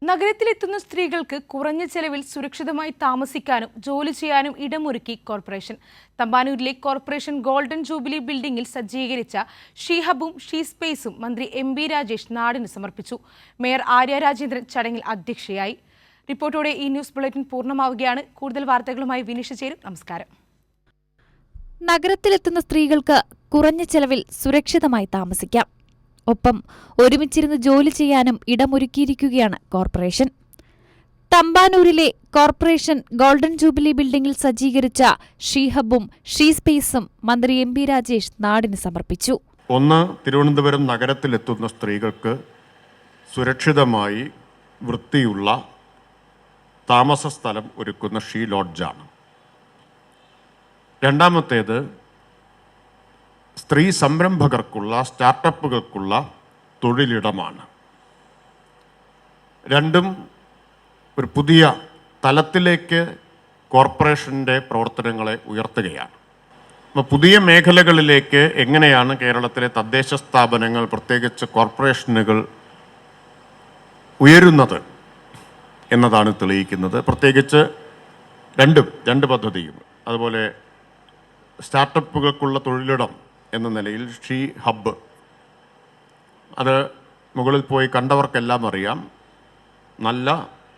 നഗരത്തിലെത്തുന്ന സ്ത്രീകൾക്ക് കുറഞ്ഞ ചെലവിൽ സുരക്ഷിതമായി താമസിക്കാനും ജോലി ചെയ്യാനും ഇടമൊരുക്കി കോർപ്പറേഷൻ. തമ്പാനൂരിലെ കോർപ്പറേഷൻ ഗോൾഡൻ ജൂബിലി ബിൽഡിംഗിൽ സജ്ജീകരിച്ച ഷീ ഹബും ഷീ സ്പേസും മന്ത്രി എം.ബി. രാജേഷ് നാടിന് സമർപ്പിച്ചു. മേയർ ആര്യ രാജേന്ദ്രൻ ചടങ്ങിൽ അധ്യക്ഷയായി. റിപ്പോർട്ടോടെ ഈ ന്യൂസ് ബുള്ളറ്റിൻ പൂർണ്ണമാവുകയാണ്. കൂടുതൽ വാർത്തകളുമായി വിനിഷ ചേരും. നമസ്കാരം. നഗരത്തിലെത്തുന്ന സ്ത്രീകൾക്ക് കുറഞ്ഞ ചെലവിൽ സുരക്ഷിതമായി താമസിക്കാം. ഒപ്പം ഒരുമിച്ചിരുന്ന് ജോലി ചെയ്യാനും ഇടമൊരുക്കിയിരിക്കുകയാണ് കോർപ്പറേഷൻ. തമ്പാനൂരിലെ കോർപ്പറേഷൻ ഗോൾഡൻ ജൂബിലി ബിൽഡിംഗിൽ സജ്ജീകരിച്ച ഷീ ഹബും ഷീ സ്പേസും മന്ത്രി എം.ബി. രാജേഷ് നാടിന് സമർപ്പിച്ചു. ഒന്ന്, തിരുവനന്തപുരം നഗരത്തിലെത്തുന്ന സ്ത്രീകൾക്ക് സുരക്ഷിതമായി വൃത്തിയുള്ള താമസ സ്ഥലം ഒരുക്കുന്ന ഷീ ലോഡ്ജാണ്. രണ്ടാമത്തേത്, സ്ത്രീ സംരംഭകർക്കുള്ള സ്റ്റാർട്ടപ്പുകൾക്കുള്ള തൊഴിലിടമാണ്. രണ്ടും ഒരു പുതിയ തലത്തിലേക്ക് കോർപ്പറേഷൻ്റെ പ്രവർത്തനങ്ങളെ ഉയർത്തുകയാണ്. അപ്പോൾ പുതിയ മേഖലകളിലേക്ക് എങ്ങനെയാണ് കേരളത്തിലെ തദ്ദേശ സ്ഥാപനങ്ങൾ, പ്രത്യേകിച്ച് കോർപ്പറേഷനുകൾ ഉയരുന്നത് എന്നതാണ് തെളിയിക്കുന്നത്. പ്രത്യേകിച്ച് രണ്ട് പദ്ധതിയും, അതുപോലെ സ്റ്റാർട്ടപ്പുകൾക്കുള്ള തൊഴിലിടം എന്ന നിലയിൽ ഷീ ഹബ്ബ്, അത് മുകളിൽ പോയി കണ്ടവർക്കെല്ലാം അറിയാം. നല്ല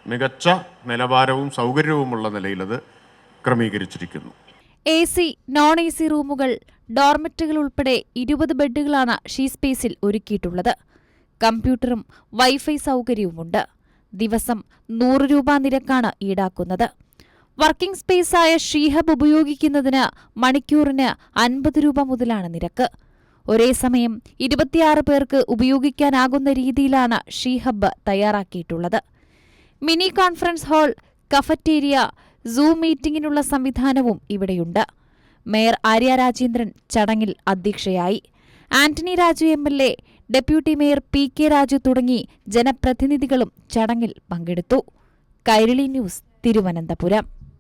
മികച്ച നിലവാരവും സൗകര്യവുമുള്ള നിലയിൽ അത് ക്രമീകരിച്ചിരിക്കുന്നു. AC, നോൺ AC റൂമുകൾ, ഡോർമെറ്ററികൾ ഉൾപ്പെടെ 20 ബെഡുകളാണ് ഷീ സ്പേസിൽ ഒരുക്കിയിട്ടുള്ളത്. കമ്പ്യൂട്ടറും വൈഫൈ സൗകര്യവുമുണ്ട്. ദിവസം 100 രൂപ നിരക്കാണ് ഈടാക്കുന്നത്. വർക്കിംഗ് സ്പേസായ ഷീ ഹബ് ഉപയോഗിക്കുന്നതിന് മണിക്കൂറിന് 50 രൂപ മുതലാണ് നിരക്ക്. ഒരേ സമയം 26 പേർക്ക് ഉപയോഗിക്കാനാകുന്ന രീതിയിലാണ് ഷീ ഹബ് തയ്യാറാക്കിയിട്ടുള്ളത്. Mini conference hall, cafeteria, zoom മീറ്റിംഗിനുള്ള സംവിധാനവും ഇവിടെയുണ്ട്. മേയർ ആര്യ രാജേന്ദ്രൻ ചടങ്ങിൽ അധ്യക്ഷയായി. Antony Raju MLA, deputy mayor PK Raju തുടങ്ങി ജനപ്രതിനിധികളും ചടങ്ങിൽ പങ്കെടുത്തു. കൈരളി ന്യൂസ്, തിരുവനന്തപുരം.